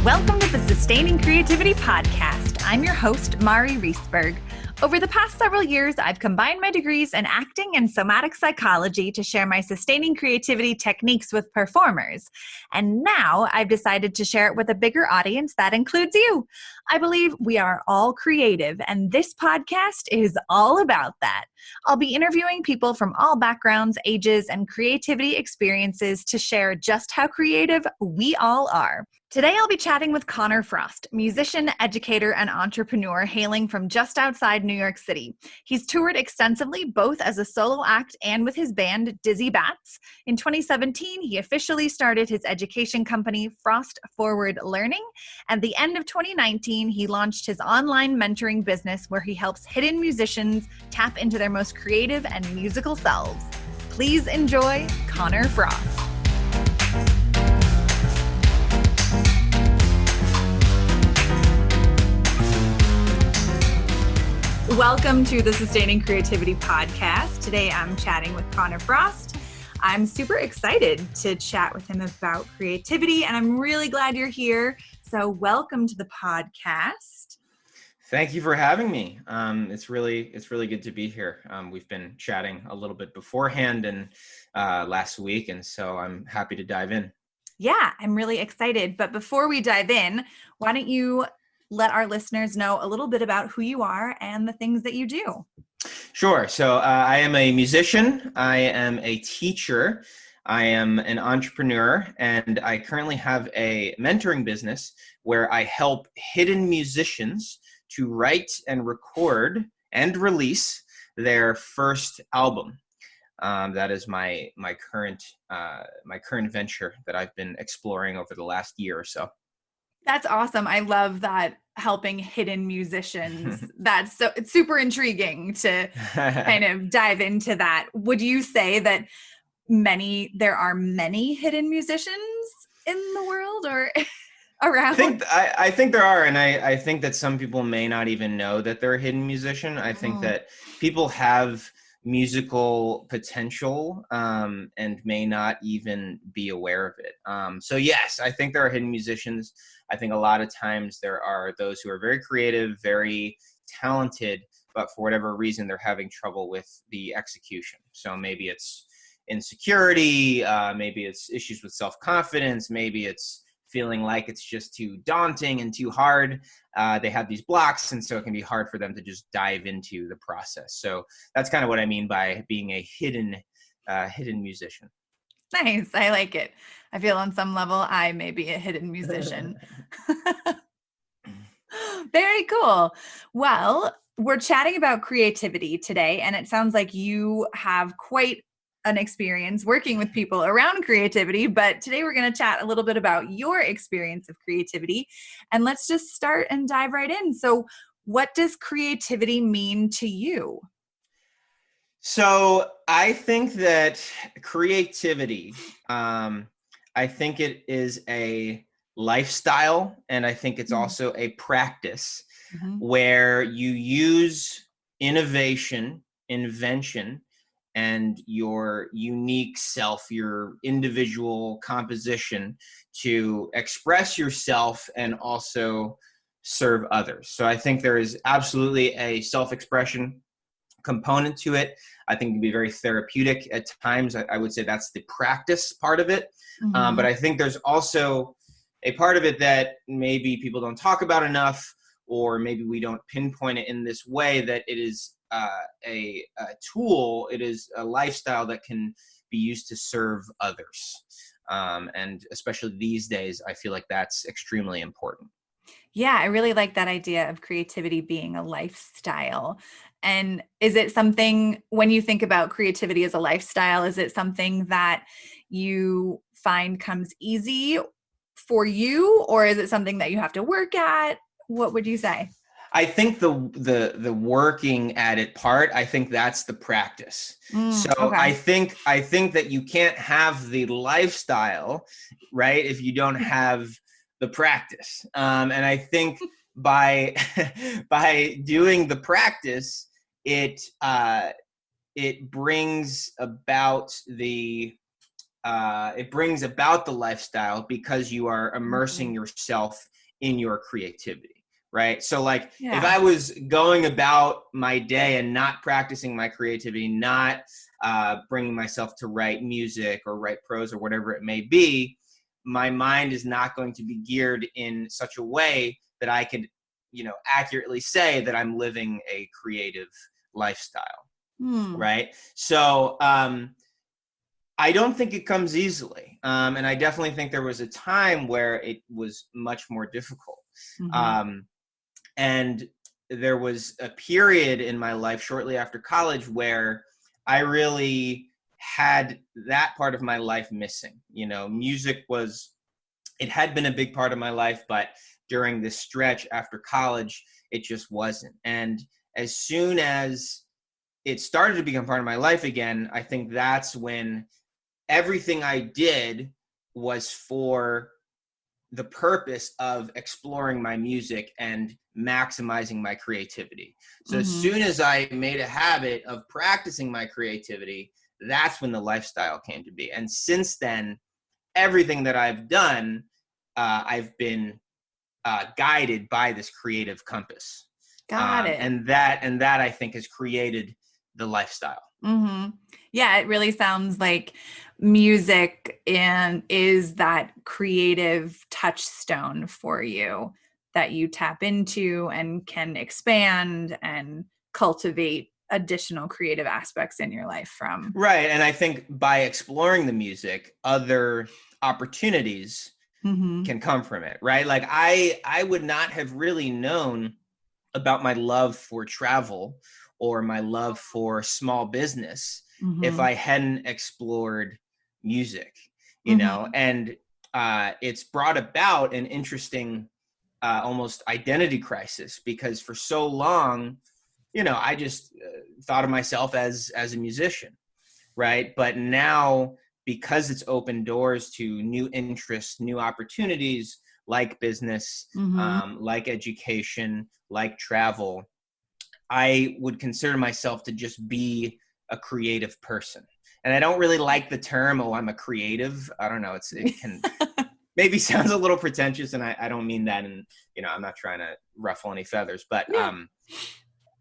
Welcome to the Sustaining Creativity Podcast. I'm your host, Mari Riesberg. Over the past several years, I've combined my degrees in acting and somatic psychology to share my sustaining creativity techniques with performers. And now I've decided to share it with a bigger audience that includes you. I believe we are all creative, and this podcast is all about that. I'll be interviewing people from all backgrounds, ages, and creativity experiences to share just how creative we all are. Today, I'll be chatting with Connor Frost, musician, educator, and entrepreneur hailing from just outside New York City. He's toured extensively, both as a solo act and with his band, Dizzy Bats. In 2017, he officially started his education company, FrostForward Learning. At the end of 2019, he launched his online mentoring business where he helps hidden musicians tap into their most creative and musical selves. Please enjoy Connor Frost. Welcome to the Sustaining Creativity Podcast. Today I'm chatting with Connor Frost. I'm super excited to chat with him about creativity, and I'm really glad you're here. So welcome to the podcast. Thank you for having me. It's really good to be here. We've been chatting a little bit beforehand and last week, and so I'm happy to dive in. Yeah, I'm really excited. But before we dive in, why don't you let our listeners know a little bit about who you are and the things that you do? Sure. So I am a musician. I am a teacher. I am an entrepreneur, and I currently have a mentoring business where I help hidden musicians to write and record and release their first album. That is my current venture that I've been exploring over the last year or so. That's awesome. I love that, helping hidden musicians. It's super intriguing to kind of dive into that. Would you say that there are many hidden musicians in the world or around? I think there are, and I think that some people may not even know that they're a hidden musician. I think that people have musical potential and may not even be aware of it. So yes, I think there are hidden musicians. I think a lot of times there are those who are very creative, very talented, but for whatever reason, they're having trouble with the execution. So maybe it's insecurity, maybe it's issues with self-confidence, maybe it's feeling like it's just too daunting and too hard. They have these blocks, and so it can be hard for them to just dive into the process. So that's kind of what I mean by being a hidden musician. Nice. I like it. I feel on some level I may be a hidden musician. Very cool. Well, we're chatting about creativity today, and it sounds like you have quite an experience working with people around creativity, but today we're going to chat a little bit about your experience of creativity, and let's just start and dive right in. So what does creativity mean to you? So I think that creativity, I think it is a lifestyle, and I think it's also a practice where you use innovation, invention, and your unique self, your individual composition to express yourself and also serve others. So I think there is absolutely a self-expression component to it. I think it can be very therapeutic at times. I would say that's the practice part of it. But I think there's also a part of it that maybe people don't talk about enough, or maybe we don't pinpoint it in this way, that it is a tool, it is a lifestyle that can be used to serve others. And especially these days, I feel like that's extremely important. Yeah, I really like that idea of creativity being a lifestyle. And is it something, when you think about creativity as a lifestyle, is it something that you find comes easy for you, or is it something that you have to work at? What would you say? I think the working at it part, I think that's the practice. Okay. I think that you can't have the lifestyle, right, if you don't have the practice. And I think by doing the practice, it brings about the lifestyle, because you are immersing yourself in your creativity, right? So like if I was going about my day and not practicing my creativity, not bringing myself to write music or write prose or whatever it may be, my mind is not going to be geared in such a way that I could, accurately say that I'm living a creative lifestyle, right? So I don't think it comes easily. And I definitely think there was a time where it was much more difficult. And there was a period in my life shortly after college where I really had that part of my life missing. Music it had been a big part of my life, but during this stretch after college, it just wasn't. And as soon as it started to become part of my life again, I think that's when everything I did was for the purpose of exploring my music and maximizing my creativity. So as soon as I made a habit of practicing my creativity, that's when the lifestyle came to be. And since then, everything that I've done, I've been guided by this creative compass. Got it. And that I think has created the lifestyle. Yeah, it really sounds like music is that creative touchstone for you that you tap into and can expand and cultivate additional creative aspects in your life from. Right. And I think by exploring the music, other opportunities can come from it, right? Like I would not have really known about my love for travel or my love for small business if I hadn't explored music, and it's brought about an interesting almost identity crisis, because for so long, I just thought of myself as a musician, right? But now, because it's opened doors to new interests, new opportunities, like business, like education, like travel, I would consider myself to just be a creative person. And I don't really like the term, I'm a creative. I don't know. It can maybe sounds a little pretentious, and I don't mean that. And, I'm not trying to ruffle any feathers, but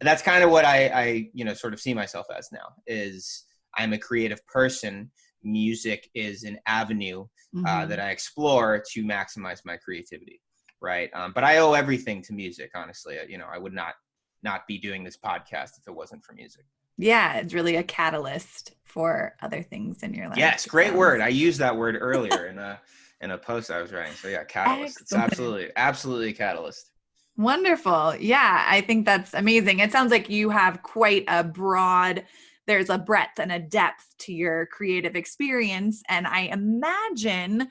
that's kind of what I sort of see myself as now, is I'm a creative person. Music is an avenue that I explore to maximize my creativity. Right. But I owe everything to music, honestly. I would not be doing this podcast if it wasn't for music. Yeah, it's really a catalyst for other things in your life. Yes, great word. I used that word earlier in a post I was writing. So yeah, catalyst. Excellent. It's absolutely a catalyst. Wonderful. Yeah, I think that's amazing. It sounds like you have quite there's a breadth and a depth to your creative experience. And I imagine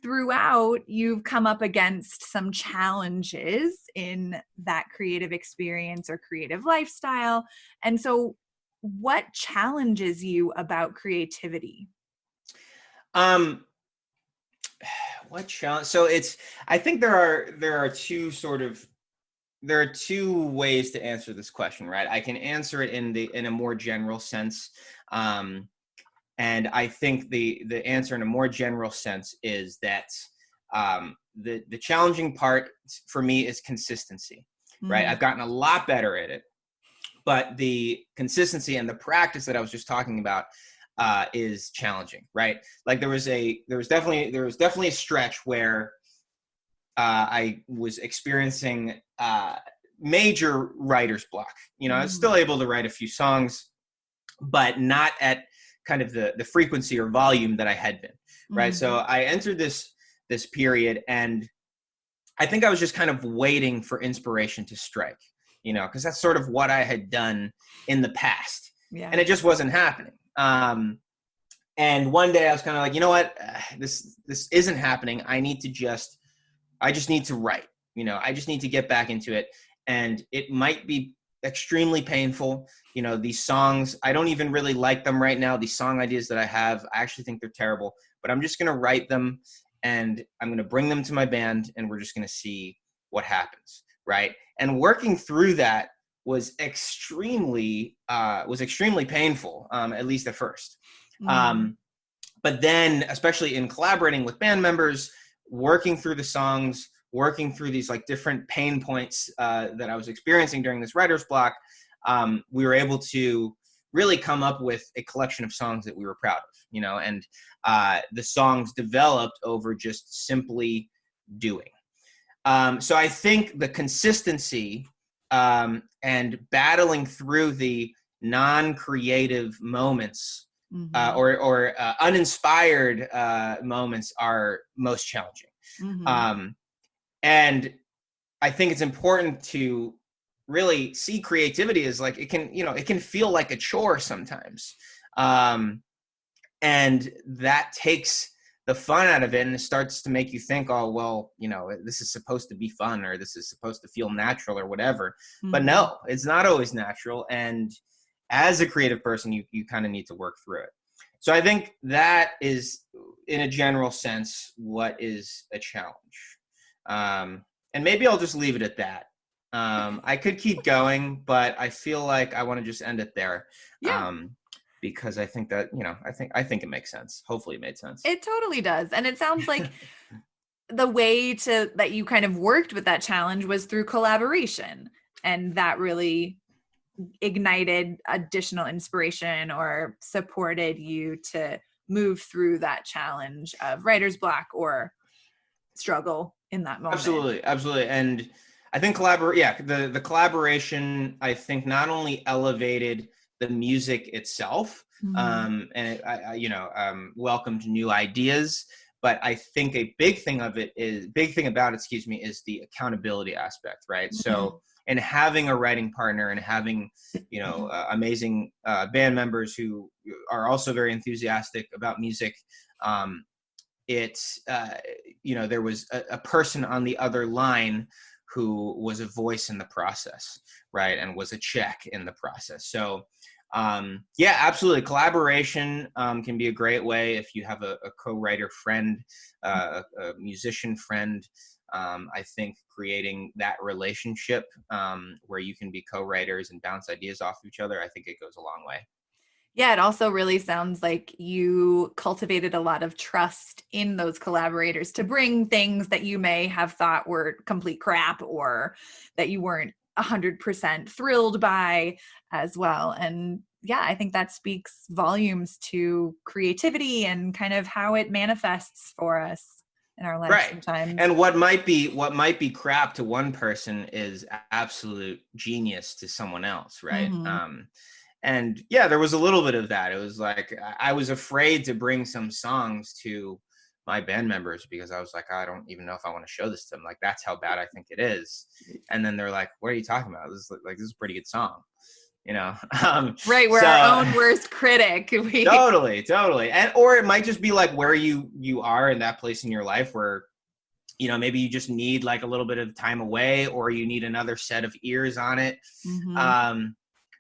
throughout, you've come up against some challenges in that creative experience or creative lifestyle. And so what challenges you about creativity? What challenge? So I think there are two ways to answer this question, right? I can answer it in a more general sense. And I think the answer in a more general sense is that the challenging part for me is consistency, right? I've gotten a lot better at it, but the consistency and the practice that I was just talking about is challenging, right? Like there was definitely a stretch where I was experiencing major writer's block. I was still able to write a few songs, but not at kind of the frequency or volume that I had been, right? So I entered this period, and I think I was just kind of waiting for inspiration to strike, because that's sort of what I had done in the past. Yeah. And it just wasn't happening. And one day I was kind of like, you know what, this isn't happening. I just need to write, I just need to get back into it. And it might be extremely painful. These songs, I don't even really like them right now. These song ideas that I have, I actually think they're terrible, but I'm just going to write them, and I'm going to bring them to my band, and we're just going to see what happens. Right. And working through that was extremely painful, at least at first. But then, especially in collaborating with band members, working through the songs, working through these like different pain points that I was experiencing during this writer's block, we were able to really come up with a collection of songs that we were proud of, and the songs developed over just simply doing. So I think the consistency and battling through the non-creative moments or uninspired moments are most challenging. And I think it's important to really see creativity as like, it can feel like a chore sometimes. And that takes the fun out of it, and it starts to make you think, oh, well, this is supposed to be fun, or this is supposed to feel natural or whatever. But no, it's not always natural. And as a creative person, you kind of need to work through it. So I think that is, in a general sense, what is a challenge. And maybe I'll just leave it at that. I could keep going, but I feel like I want to just end it there. Yeah. Because I think that, I think it makes sense. Hopefully it made sense. It totally does. And it sounds like the way that you kind of worked with that challenge was through collaboration. And that really ignited additional inspiration or supported you to move through that challenge of writer's block or struggle in that moment. Absolutely. And I think the collaboration, I think, not only elevated the music itself, and I welcomed new ideas, but I think a big thing about it, is the accountability aspect, right? So, and having a writing partner and having, amazing band members who are also very enthusiastic about music, there was a person on the other line who was a voice in the process, right? And was a check in the process. So, absolutely. Collaboration can be a great way if you have a co-writer friend, a musician friend. I think creating that relationship where you can be co-writers and bounce ideas off of each other, I think it goes a long way. Yeah, it also really sounds like you cultivated a lot of trust in those collaborators to bring things that you may have thought were complete crap or that you weren't 100% thrilled by as well. And yeah, I think that speaks volumes to creativity and kind of how it manifests for us in our lives sometimes. And what might be crap to one person is absolute genius to someone else, right? And yeah, there was a little bit of that. It was like, I was afraid to bring some songs to my band members because I was like, I don't even know if I want to show this to them. Like, that's how bad I think it is. And then they're like, what are you talking about? This is a pretty good song, right. We're our own worst critic. Totally. And, or it might just be like where you are in that place in your life where, maybe you just need like a little bit of time away, or you need another set of ears on it.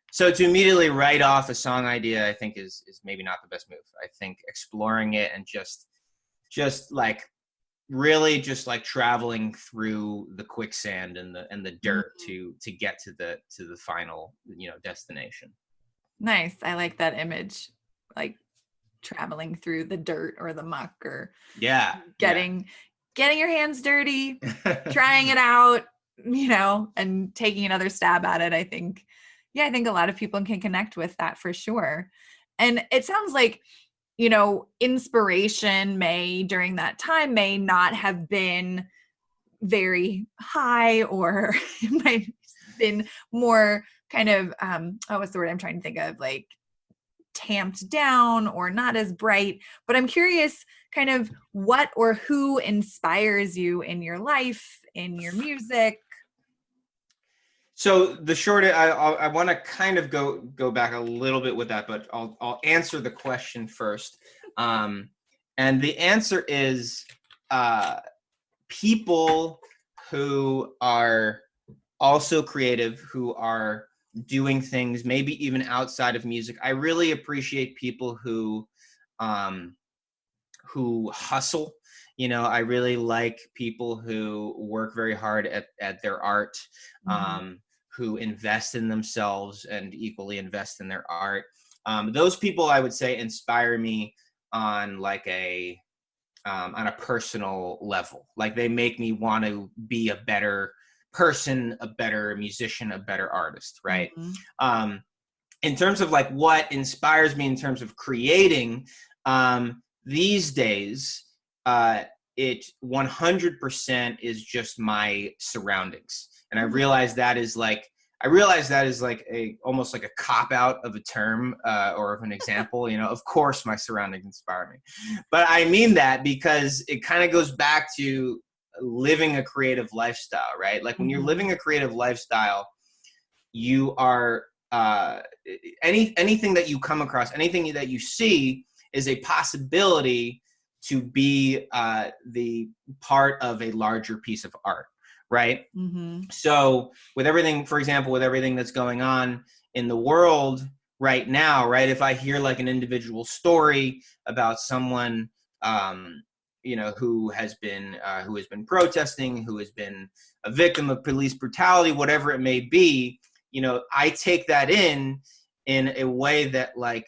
So to immediately write off a song idea, I think is maybe not the best move. I think exploring it and just like really just like traveling through the quicksand and the dirt to get to the final, destination. Nice. I like that image. Like traveling through the dirt or the muck, or getting your hands dirty, trying it out, and taking another stab at it. I think a lot of people can connect with that for sure. And it sounds like, inspiration during that time may not have been very high, or it might have been more kind of, what's the word I'm trying to think of? Like tamped down or not as bright. But I'm curious kind of what or who inspires you in your life, in your music. So the short, I want to kind of go back a little bit with that, but I'll answer the question first. And the answer is people who are also creative, who are doing things maybe even outside of music. I really appreciate people who hustle. I really like people who work very hard at their art. Who invest in themselves and equally invest in their art. Those people, I would say, inspire me on like a on a personal level. Like they make me want to be a better person, a better musician, a better artist, right? Mm-hmm. In terms of like what inspires me in terms of creating, these days, it 100% is just my surroundings. And I realize that is like a almost like a cop out of a term, or of an example. You know, of course my surroundings inspire me, but I mean that because it kind of goes back to living a creative lifestyle, right? Like when you're living a creative lifestyle, you are anything that you come across, anything that you see is a possibility to be the part of a larger piece of art, right? Mm-hmm. So with everything, for example, with everything that's going on in the world right now, right? If I hear like an individual story about someone, who has been protesting, who has been a victim of police brutality, whatever it may be, I take that in a way that like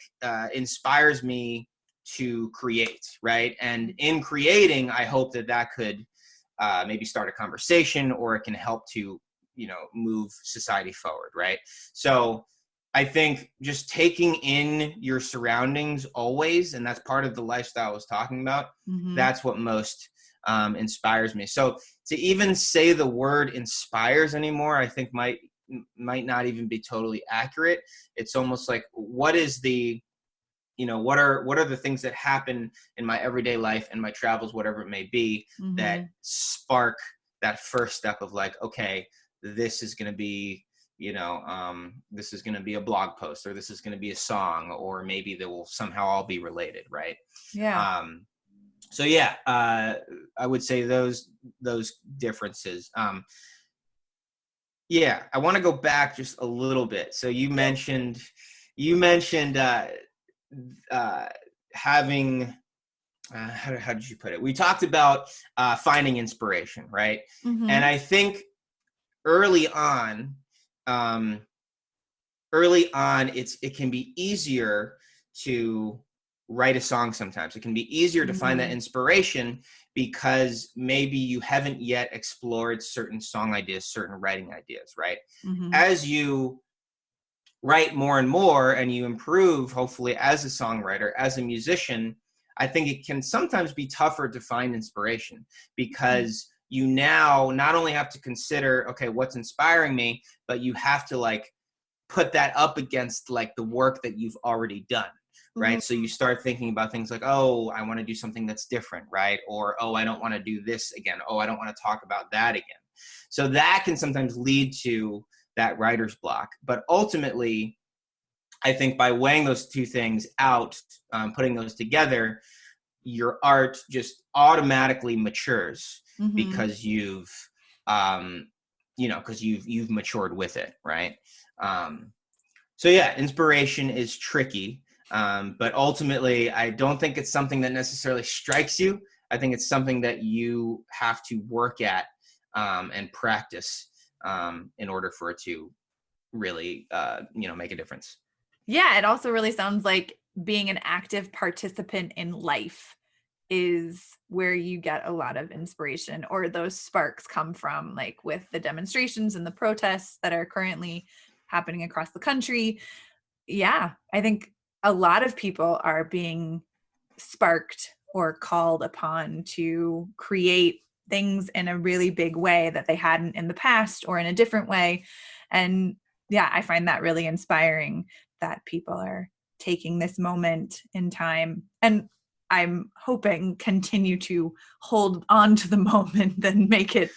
inspires me to create, right? And in creating, I hope that could maybe start a conversation, or it can help to, move society forward, right? So I think just taking in your surroundings always, and that's part of the lifestyle I was talking about, that's what most inspires me. So to even say the word inspires anymore, I think might not even be totally accurate. It's almost like, what is the, what are the things that happen in my everyday life and my travels, whatever it may be, that spark that first step of like, okay, this is going to be, this is going to be a blog post, or this is going to be a song, or maybe they will somehow all be related. Right. Yeah. So yeah, I would say those differences. Yeah, I want to go back just a little bit. So you mentioned having, how did you put it? We talked about finding inspiration, right? And I think early on, it can be easier to write a song sometimes. It can be easier to find that inspiration because maybe you haven't yet explored certain song ideas, certain writing ideas, right? As you write more and more and you improve, hopefully, as a songwriter, as a musician, I think it can sometimes be tougher to find inspiration because you now not only have to consider, okay, what's inspiring me, but you have to like put that up against like the work that you've already done, right? So you start thinking about things like, oh, I want to do something that's different, right? Or, oh, I don't want to do this again. Oh, I don't want to talk about that again. So that can sometimes lead to that writer's block. But ultimately, I think by weighing those two things out, putting those together, your art just automatically matures because you've matured with it, right? So yeah, inspiration is tricky, but ultimately, I don't think it's something that necessarily strikes you. I think it's something that you have to work at and practice in order for it to really, make a difference. Yeah, it also really sounds like being an active participant in life is where you get a lot of inspiration, or those sparks come from, like with the demonstrations and the protests that are currently happening across the country. Yeah, I think a lot of people are being sparked or called upon to create things in a really big way that they hadn't in the past, or in a different way. And yeah, I find that really inspiring that people are taking this moment in time, and I'm hoping continue to hold on to the moment and make it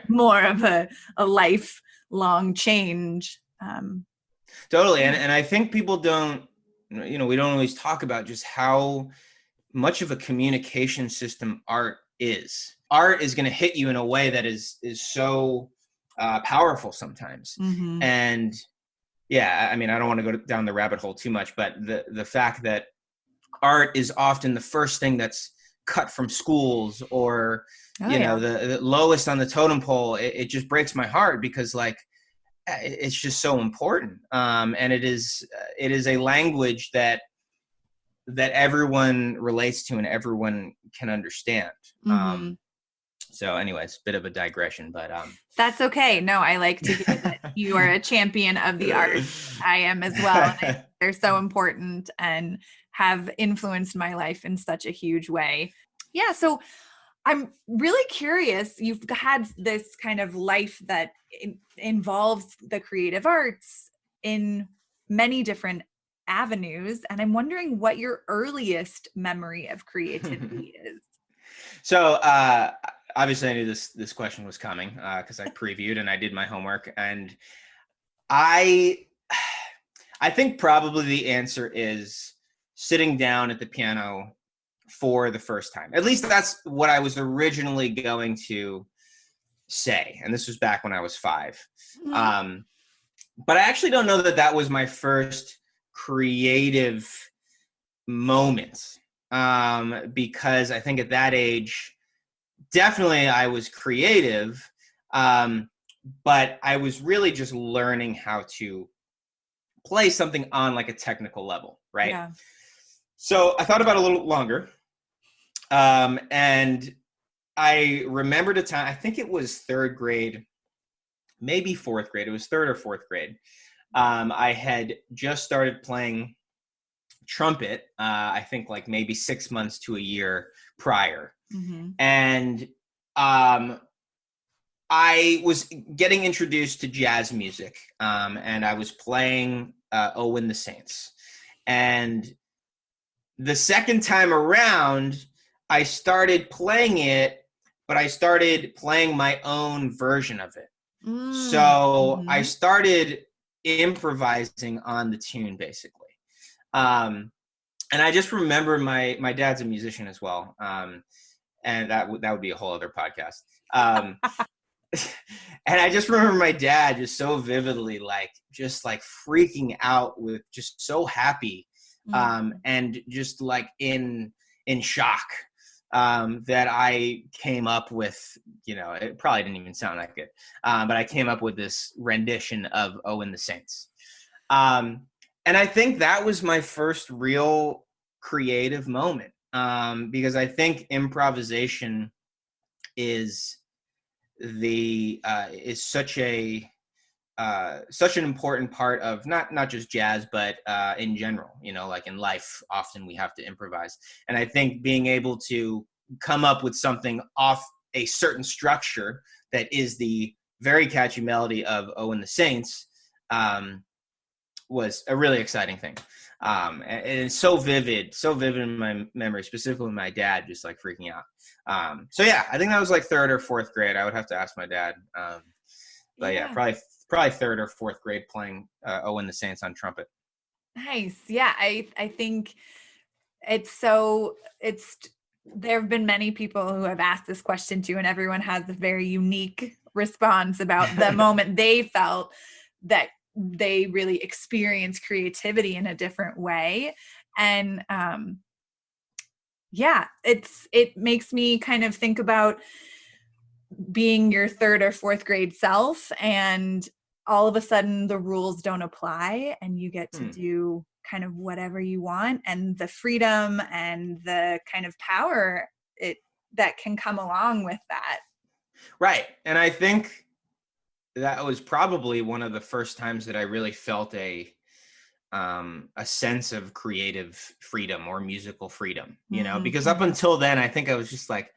more of a lifelong change. Totally. And I think people don't, we don't always talk about just how much of a communication system art is. Art is going to hit you in a way that is so powerful sometimes. And yeah, I mean, I don't want to go down the rabbit hole too much, but the fact that art is often the first thing that's cut from schools, or, the lowest on the totem pole, it just breaks my heart because like, it's just so important. And it is a language that that everyone relates to and everyone can understand. Mm-hmm. So anyways, bit of a digression, but that's okay. No, I like to hear that you are a champion of the arts. I am as well. And they're so important and have influenced my life in such a huge way. Yeah. So I'm really curious. You've had this kind of life that involves the creative arts in many different avenues. And I'm wondering what your earliest memory of creativity is. So obviously I knew this question was coming because I previewed and I did my homework, and I think probably the answer is sitting down at the piano for the first time. At least that's what I was originally going to say, and this was back when I was 5. Mm-hmm. But I actually don't know that was my first creative moment, because I think at that age, definitely I was creative, but I was really just learning how to play something on like a technical level, right? Yeah. So I thought about it a little longer, and I remembered a time, I think it was 3rd grade, maybe 4th grade. It was 3rd or 4th grade. I had just started playing trumpet, I think like maybe 6 months to a year prior. Mm-hmm. And I was getting introduced to jazz music, and I was playing Owen the Saints. And the second time around, I started playing it, but I started playing my own version of it. So I started improvising on the tune, basically. And I just remember my dad's a musician as well. And that would be a whole other podcast. And I just remember my dad just so vividly, just freaking out, with just so happy, and just like in shock, that I came up with, it probably didn't even sound like it, but I came up with this rendition of Owen the Saints. And I think that was my first real creative moment, because I think improvisation is such an important part of not just jazz, but in general, like in life, often we have to improvise. And I think being able to come up with something off a certain structure that is the very catchy melody of Owen the Saints, was a really exciting thing. And it's so vivid in my memory, specifically my dad just like freaking out. So yeah, I think that was like 3rd or 4th grade. I would have to ask my dad. But yeah, probably 3rd or 4th grade, playing Owen the Saints on trumpet. Nice. Yeah. I think there have been many people who have asked this question too, and everyone has a very unique response about the moment they felt that they really experience creativity in a different way. And it makes me kind of think about being your 3rd or 4th grade self, and all of a sudden the rules don't apply and you get to do kind of whatever you want, and the freedom and the kind of power that can come along with that. Right. And I think that was probably one of the first times that I really felt a sense of creative freedom or musical freedom, because up until then, I think I was just like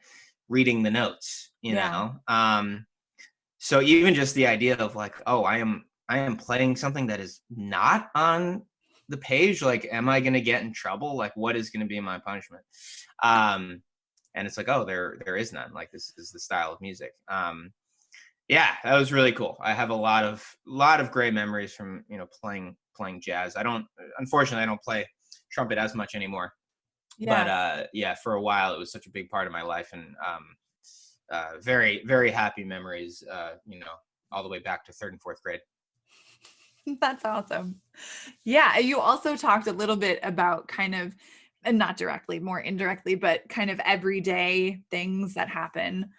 reading the notes, know? So even just the idea of like, oh, I am playing something that is not on the page. Like, am I going to get in trouble? Like, what is going to be my punishment? And it's like, oh, there is none. Like, this is the style of music. Yeah, that was really cool. I have a lot of great memories from, playing jazz. Unfortunately, I don't play trumpet as much anymore. Yeah. But for a while, it was such a big part of my life, and very, very happy memories, all the way back to 3rd and 4th grade. That's awesome. Yeah. You also talked a little bit about kind of, and not directly, more indirectly, but kind of everyday things that happen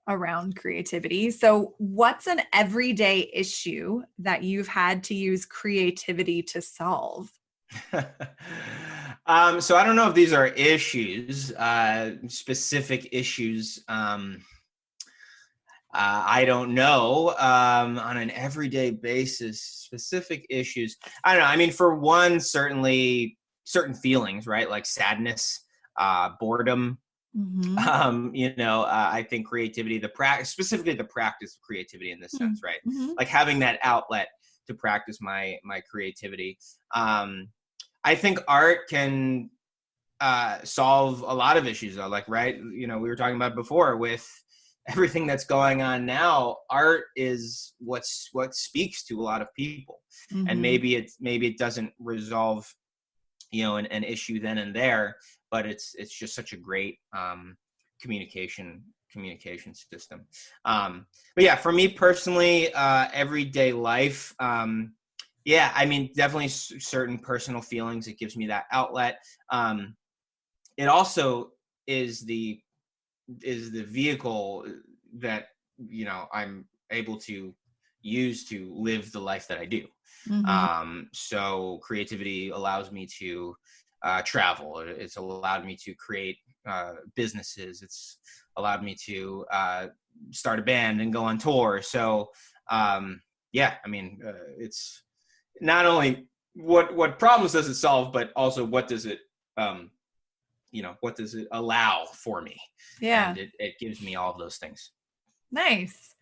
around creativity. So what's an everyday issue that you've had to use creativity to solve? So I don't know if these are issues, specific issues. I don't know, on an everyday basis, specific issues. I don't know. I mean, for one, certainly certain feelings, right? Like sadness, boredom. I think creativity, specifically the practice of creativity in this sense, right? Like having that outlet to practice my creativity. I think art can solve a lot of issues, though. Like, right, we were talking about before with everything that's going on now. Art is what speaks to a lot of people, and maybe it doesn't resolve, an issue then and there, but it's just such a great communication system. But yeah, for me personally, everyday life. Yeah, I mean, definitely certain personal feelings. It gives me that outlet. It also is the vehicle that, I'm able to use to live the life that I do. So creativity allows me to travel. It's allowed me to create businesses. It's allowed me to start a band and go on tour. So yeah, I mean, it's not only what problems does it solve, but also what does it what does it allow for me? Yeah. And it gives me all of those things. Nice.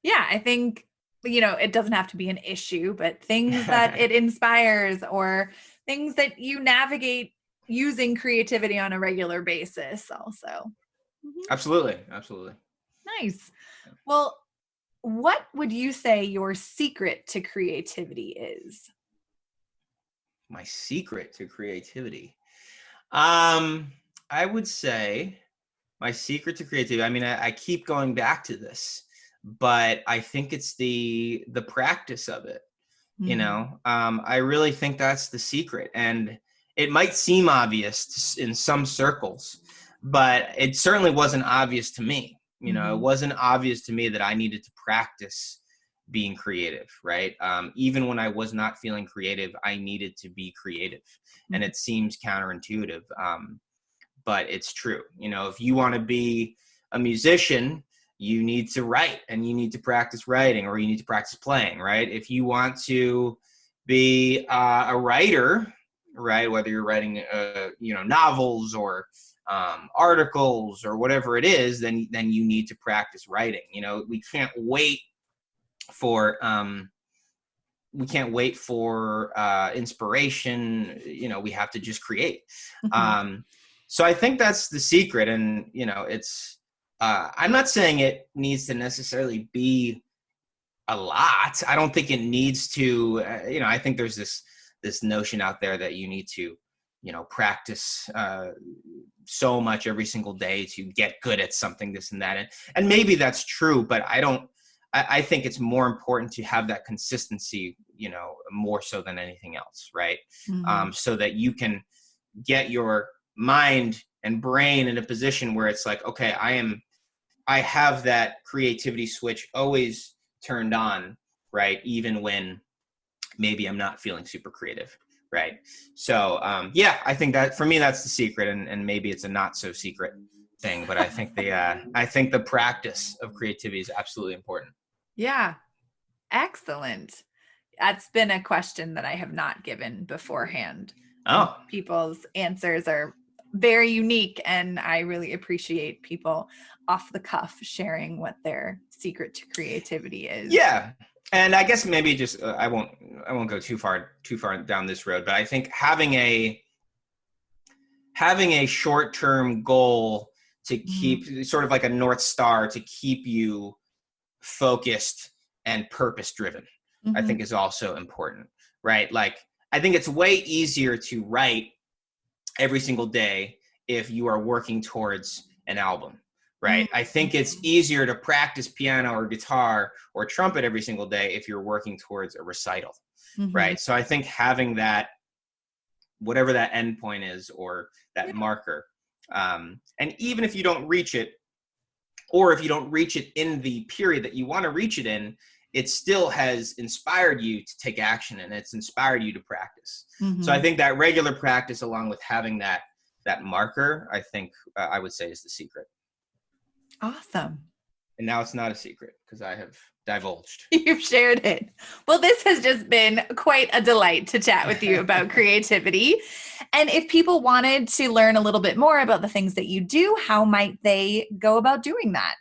Yeah, I think, it doesn't have to be an issue, but things that it inspires or things that you navigate using creativity on a regular basis also. Absolutely. Nice. Well, what would you say your secret to creativity is? My secret to creativity. I would say my secret to creativity, I mean, I keep going back to this, but I think it's the practice of it. I really think that's the secret, and it might seem obvious in some circles, but it certainly wasn't obvious to me. It wasn't obvious to me that I needed to practice being creative, right? Even when I was not feeling creative, I needed to be creative. And it seems counterintuitive, but it's true. If you want to be a musician, you need to write, and you need to practice writing, or you need to practice playing, right? If you want to be a writer, right, whether you're writing novels or articles or whatever it is, then you need to practice writing. We can't wait for inspiration. We have to just create. So I think that's the secret. And it's I'm not saying it needs to necessarily be a lot. I don't think it needs to. I think there's this notion out there that you need to practice so much every single day to get good at something, this and that, and maybe that's true, but I think it's more important to have that consistency, more so than anything else, right? So that you can get your mind and brain in a position where it's like, okay, I have that creativity switch always turned on, right? Even when maybe I'm not feeling super creative, right? So yeah, I think that for me, that's the secret, and maybe it's a not so secret thing, but I think the practice of creativity is absolutely important. Yeah. Excellent. That's been a question that I have not given beforehand. Oh. And people's answers are very unique, and I really appreciate people off the cuff sharing what their secret to creativity is. Yeah. And I guess maybe just I won't go too far down this road, but I think having a short-term goal to keep sort of like a North Star to keep you focused and purpose-driven, I think is also important, right? Like, I think it's way easier to write every single day if you are working towards an album, right? I think it's easier to practice piano or guitar or trumpet every single day if you're working towards a recital, right? So I think having that, whatever that endpoint is, or that marker, and even if you don't reach it, or if you don't reach it in the period that you want to reach it in, it still has inspired you to take action, and it's inspired you to practice. Mm-hmm. So I think that regular practice, along with having that marker, I think I would say is the secret. Awesome. And now it's not a secret because I have divulged. You've shared it. Well, this has just been quite a delight to chat with you about creativity. And if people wanted to learn a little bit more about the things that you do, how might they go about doing that?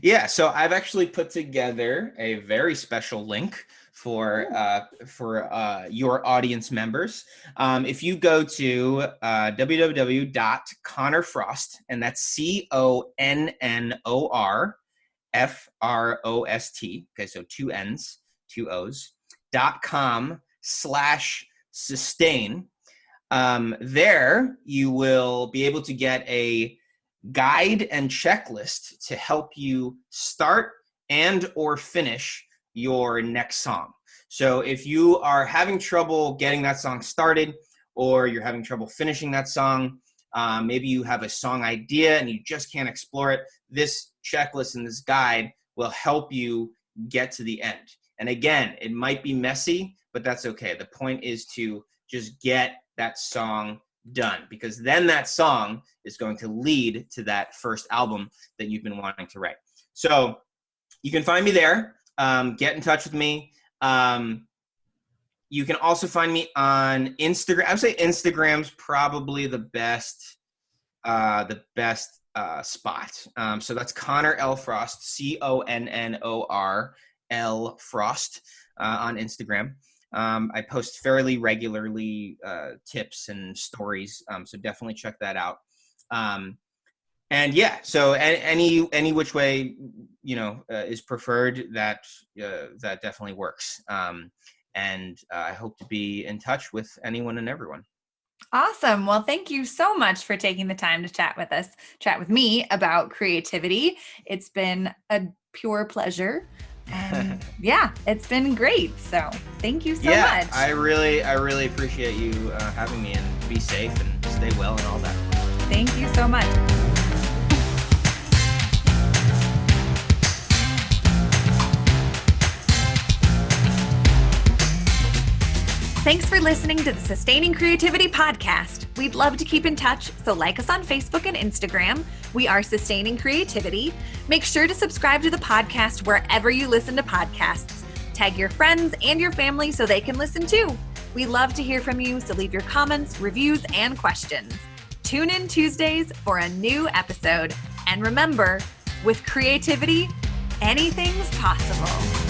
Yeah, so I've actually put together a very special link for your audience members. If you go to www.connorfrost, and that's CONNORFROST, okay, so 2 N's, 2 O's, .com/sustain. There you will be able to get a guide and checklist to help you start and or finish your next song. So if you are having trouble getting that song started, or you're having trouble finishing that song, maybe you have a song idea and you just can't explore it, this checklist and this guide will help you get to the end. And again, it might be messy, but that's okay. The point is to just get that song done, because then that song is going to lead to that first album that you've been wanting to write. So you can find me there. Get in touch with me. You can also find me on Instagram. I would say Instagram's probably the best spot. So that's Connor L. Frost, CONNORL Frost, on Instagram. I post fairly regularly tips and stories, so definitely check that out. And yeah, so any which way is preferred, that definitely works. And I hope to be in touch with anyone and everyone. Awesome. Well, thank you so much for taking the time to chat with me about creativity. It's been a pure pleasure. And yeah, it's been great. So thank you so much. I really appreciate you having me, and be safe and stay well and all that. Thank you so much. Thanks for listening to the Sustaining Creativity Podcast. We'd love to keep in touch, so like us on Facebook and Instagram. We are Sustaining Creativity. Make sure to subscribe to the podcast wherever you listen to podcasts. Tag your friends and your family so they can listen too. We love to hear from you, so leave your comments, reviews, and questions. Tune in Tuesdays for a new episode. And remember, with creativity, anything's possible.